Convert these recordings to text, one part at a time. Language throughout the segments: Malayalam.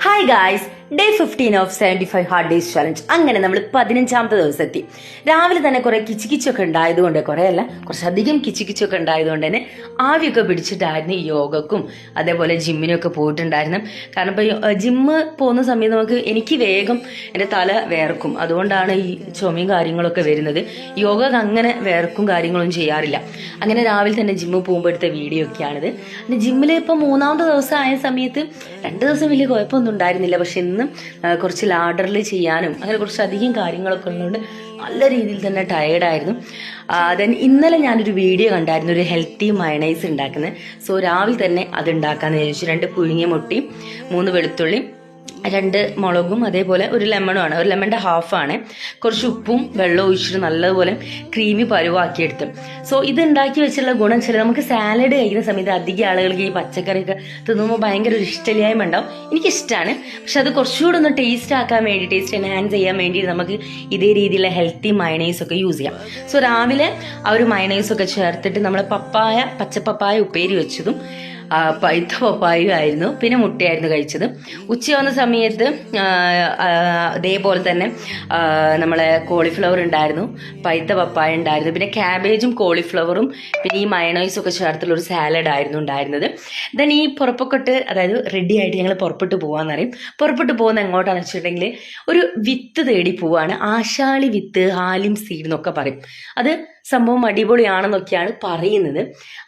Hi guys, day 15 of 75 hard days challenge. അങ്ങനെ നമ്മൾ 15ാമത്തെ ദിവസമെത്തി. രാവിലെ തന്നെ കുറെ കിച്ചുകിച്ചൊക്കെ ഉണ്ടായതുകൊണ്ട്, കുറച്ചധികം കിച്ചുകിച്ചൊക്കെ ഉണ്ടായതുകൊണ്ട് തന്നെ ആവിയൊക്കെ പിടിച്ചിട്ടായിരുന്നു ഈ യോഗക്കും അതേപോലെ ജിമ്മിനും ഒക്കെ പോയിട്ടുണ്ടായിരുന്നു. കാരണം ഇപ്പോൾ ജിമ്മ് പോകുന്ന സമയത്ത് എനിക്ക് വേഗം എൻ്റെ തല വേർക്കും, അതുകൊണ്ടാണ് ഈ ചുമയും കാര്യങ്ങളൊക്കെ വരുന്നത്. യോഗ അങ്ങനെ വേർക്കും കാര്യങ്ങളൊന്നും ചെയ്യാറില്ല. അങ്ങനെ രാവിലെ തന്നെ ജിമ്മിൽ പോകുമ്പോൾ എടുത്ത വീഡിയോ ഒക്കെയാണിത്. ജിമ്മിൽ ഇപ്പോൾ 3ാമത്തെ ദിവസം ആയ സമയത്ത് 2 ദിവസം വലിയ കുഴപ്പമൊന്നും ഉണ്ടായിരുന്നില്ല. പക്ഷെ ഇന്ന് കുറച്ച് ലാഡറിൽ ചെയ്യാനും അങ്ങനെ കുറച്ചധികം കാര്യങ്ങളൊക്കെ ഉള്ളതുകൊണ്ട് നല്ല രീതിയിൽ തന്നെ ടയേർഡായിരുന്നു. ദെൻ ഇന്നലെ ഞാനൊരു വീഡിയോ കണ്ടായിരുന്നു, ഒരു ഹെൽത്തി മയണൈസ് ഉണ്ടാക്കുന്നത്. സോ രാവിലെ തന്നെ അത് ഉണ്ടാക്കാമെന്ന് വിചാരിച്ചു. 2 പുഴുങ്ങിയ മുട്ടയും 3 വെളുത്തുള്ളിയും 2 മുളകും അതേപോലെ ഒരു ലെമണുമാണ്. ഒരു ലെമണിന്റെ ഹാഫാണ്. കുറച്ച് ഉപ്പും വെള്ളവും ഒഴിച്ചിട്ട് നല്ലതുപോലെ ക്രീമി പരുവാക്കിയെടുത്ത്. സോ ഇത് ഉണ്ടാക്കി വെച്ചുള്ള ഗുണം വെച്ചാൽ നമുക്ക് സാലഡ് കഴിക്കുന്ന സമയത്ത് അധികം ആളുകൾക്ക് ഈ പച്ചക്കറിയൊക്കെ തിന്നുമ്പോൾ ഭയങ്കര ഒരു ഇഷ്ടമില്ലായ്മ ഉണ്ടാവും. എനിക്കിഷ്ടമാണ്, പക്ഷെ അത് കുറച്ചുകൂടെ ഒന്ന് ടേസ്റ്റ് ആക്കാൻ വേണ്ടി, ടേസ്റ്റ് എൻഹാൻസ് ചെയ്യാൻ വേണ്ടി നമുക്ക് ഇതേ രീതിയിലുള്ള ഹെൽത്തി മയണൈസ് ഒക്കെ യൂസ് ചെയ്യാം. സോ രാവിലെ ആ ഒരു മയണൈസ് ഒക്കെ ചേർത്തിട്ട് നമ്മൾ പച്ചപ്പപ്പായ ഉപ്പേരി വെച്ചതും പഴുത്ത പപ്പായും ആയിരുന്നു, പിന്നെ മുട്ടയായിരുന്നു കഴിച്ചത്. ഉച്ചയാവുന്ന സമയത്ത് ഇതേപോലെ തന്നെ നമ്മളെ കോളിഫ്ലവർ ഉണ്ടായിരുന്നു, പഴുത്ത പപ്പായ ഉണ്ടായിരുന്നു, പിന്നെ ക്യാബേജും കോളിഫ്ലവറും പിന്നെ ഈ മയണൈസും ഒക്കെ ചേർത്തുള്ള ഒരു സാലഡ് ആയിരുന്നു ഉണ്ടായിരുന്നത്. ദെൻ ഈ പുറപ്പൊക്കെ അതായത് റെഡി ആയിട്ട് ഞങ്ങൾ പുറപ്പെട്ടു പോകാമെന്നറിയും. പുറപ്പെട്ടു പോകുന്ന എങ്ങോട്ടാണെന്ന് വെച്ചിട്ടുണ്ടെങ്കിൽ ഒരു വിത്ത് തേടി പോവാണ്. ആശാളി വിത്ത്, ഹാലിം സീഡ് എന്നൊക്കെ പറയും. അത് സംഭവം അടിപൊളിയാണെന്നൊക്കെയാണ് പറയുന്നത്.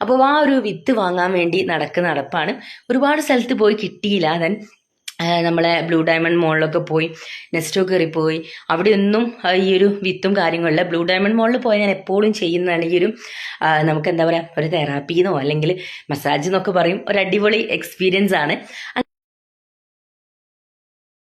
അപ്പോൾ ആ ഒരു വിത്ത് വാങ്ങാൻ വേണ്ടി നടപ്പാണ്. ഒരുപാട് സ്ഥലത്ത് പോയി കിട്ടിയില്ല. ദെൻ നമ്മളെ ബ്ലൂ ഡയമണ്ട് മോളിലൊക്കെ പോയി, നെസ്റ്റോ കയറിപ്പോയി. അവിടെയൊന്നും ഈ ഒരു വിത്തും കാര്യങ്ങളില്ല. ബ്ലൂ ഡയമണ്ട് മോളിൽ പോയി ഞാൻ എപ്പോഴും ചെയ്യുന്നതാണ് ഈ ഒരു നമുക്ക് എന്താ പറയുക, ഒരു തെറാപ്പിന്നോ അല്ലെങ്കിൽ മസാജ് എന്നൊക്കെ പറയും, ഒരു അടിപൊളി എക്സ്പീരിയൻസ് ആണ്.